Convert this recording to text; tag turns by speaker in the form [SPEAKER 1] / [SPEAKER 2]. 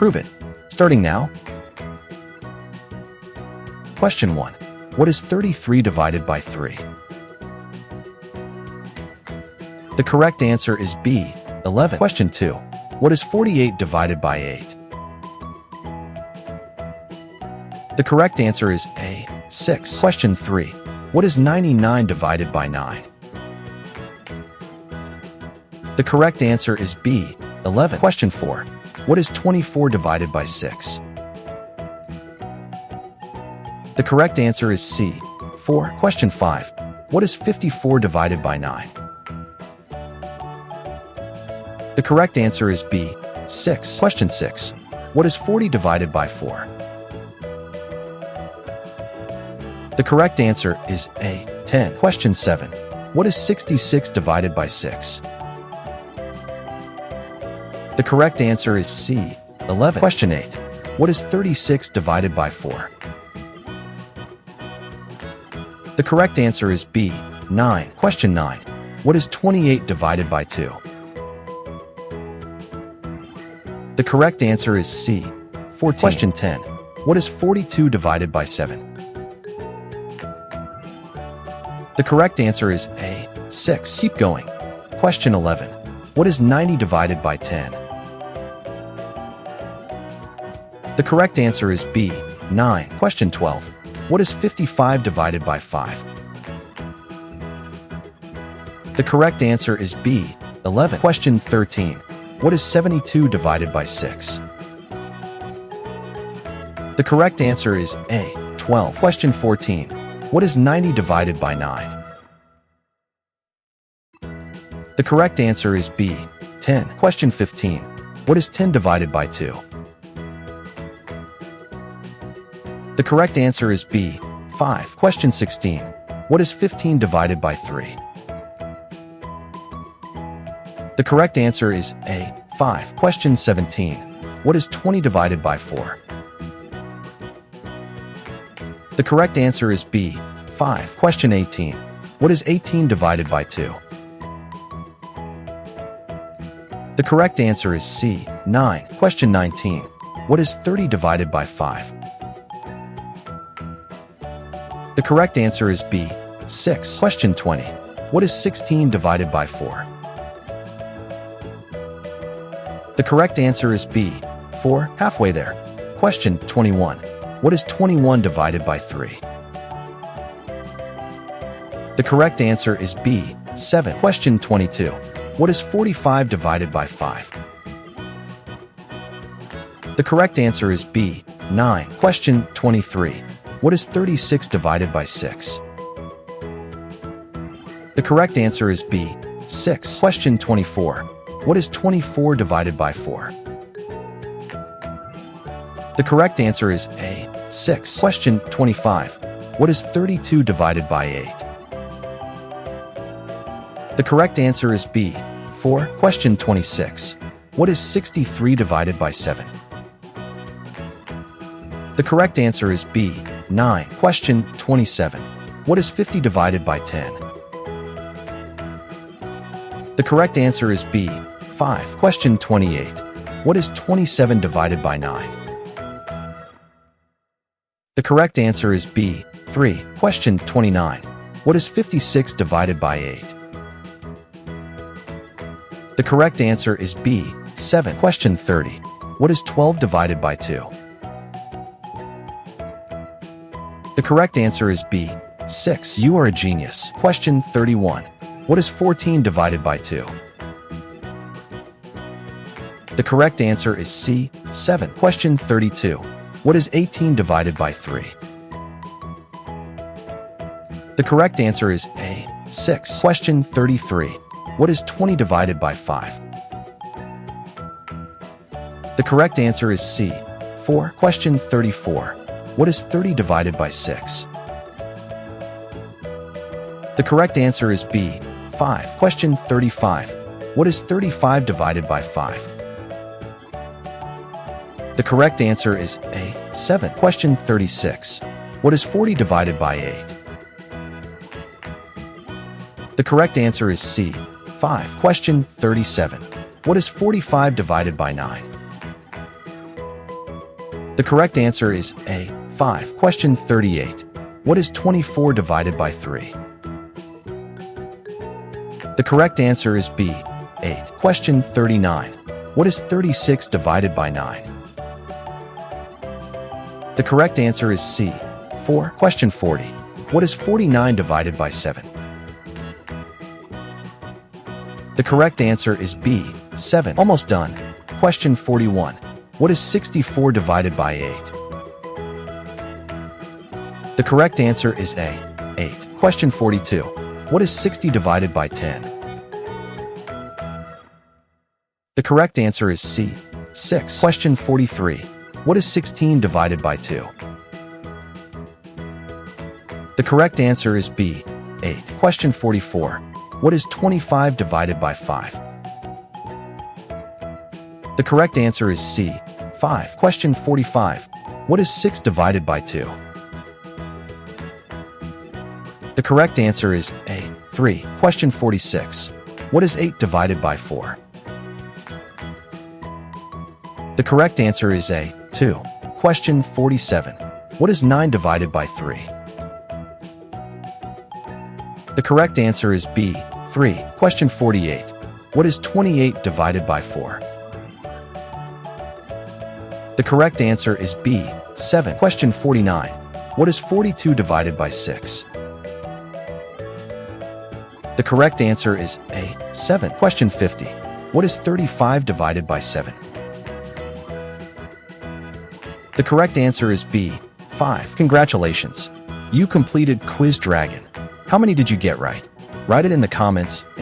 [SPEAKER 1] Prove it. Starting now. Question 1. What is 33 divided by 3? The correct answer is B, 11. Question 2. What is 48 divided by 8? The correct answer is A, 6. Question 3. What is 99 divided by 9? The correct answer is B, 11. Question 4. What is 24 divided by 6? The correct answer is C, 4. Question 5. What is 54 divided by 9? The correct answer is B, 6. Question 6. What is 40 divided by 4? The correct answer is A, 10. Question 7. What is 66 divided by 6? The correct answer is C, 11. Question 8. What is 36 divided by 4? The correct answer is B, 9. Question 9. What is 28 divided by 2? The correct answer is C, 14. Question 10. What is 42 divided by 7? The correct answer is A, 6. Keep going. Question 11. What is 90 divided by 10? The correct answer is B, 9. Question 12. What is 55 divided by 5? The correct answer is B, 11. Question 13. What is 72 divided by 6? The correct answer is A, 12. Question 14. What is 90 divided by 9? The correct answer is B, 10. Question 15. What is 10 divided by 2? The correct answer is B, 5. Question 16. What is 15 divided by 3? The correct answer is A, 5. Question 17. What is 20 divided by 4? The correct answer is B, 5. Question 18. What is 18 divided by 2? The correct answer is C, 9. Question 19. What is 30 divided by 5? The correct answer is B, 6. Question 20. What is 16 divided by 4? The correct answer is B, 4. Halfway there. Question 21. What is 21 divided by 3? The correct answer is B, 7. Question 22. What is 45 divided by 5? The correct answer is B, 9. Question 23. What is 36 divided by 6? The correct answer is B, 6. Question 24. What is 24 divided by 4? The correct answer is A, 6. Question 25. What is 32 divided by 8? The correct answer is B, 4. Question 26. What is 63 divided by 7? The correct answer is B, 9. Question 27. What is 50 divided by 10? The correct answer is B, 5. Question 28. What is 27 divided by 9? The correct answer is B, 3. Question 29. What is 56 divided by 8? The correct answer is B, 7. Question 30. What is 12 divided by 2? The correct answer is B, 6. You are a genius. Question 31. What is 14 divided by 2? The correct answer is C, 7. Question 32. What is 18 divided by 3? The correct answer is A, 6. Question 33. What is 20 divided by 5? The correct answer is C, 4. Question 34. What is 30 divided by 6? The correct answer is B, 5. Question 35. What is 35 divided by 5? The correct answer is A, 7. Question 36. What is 40 divided by 8? The correct answer is C, 5. Question 37. What is 45 divided by 9? The correct answer is A, 5. Question 38. What is 24 divided by 3? The correct answer is B, 8. Question 39. What is 36 divided by 9? The correct answer is C, 4. Question 40. What is 49 divided by 7? The correct answer is B, 7. Almost done. Question 41. What is 64 divided by 8? The correct answer is A, 8. Question 42. What is 60 divided by 10? The correct answer is C, 6. Question 43. What is 16 divided by 2? The correct answer is B, 8. Question 44. What is 25 divided by 5? The correct answer is C, 5. Question 45. What is 6 divided by 2? The correct answer is A, 3. Question 46. What is 8 divided by 4? The correct answer is A, 2. Question 47. What is 9 divided by 3? The correct answer is B, 3. Question 48. What is 28 divided by 4? The correct answer is B, 7. Question 49. What is 42 divided by 6? The correct answer is A, 7. Question 50. What is 35 divided by 7? The correct answer is B, 5. Congratulations! You completed Quiz Dragon. How many did you get right? Write it in the comments.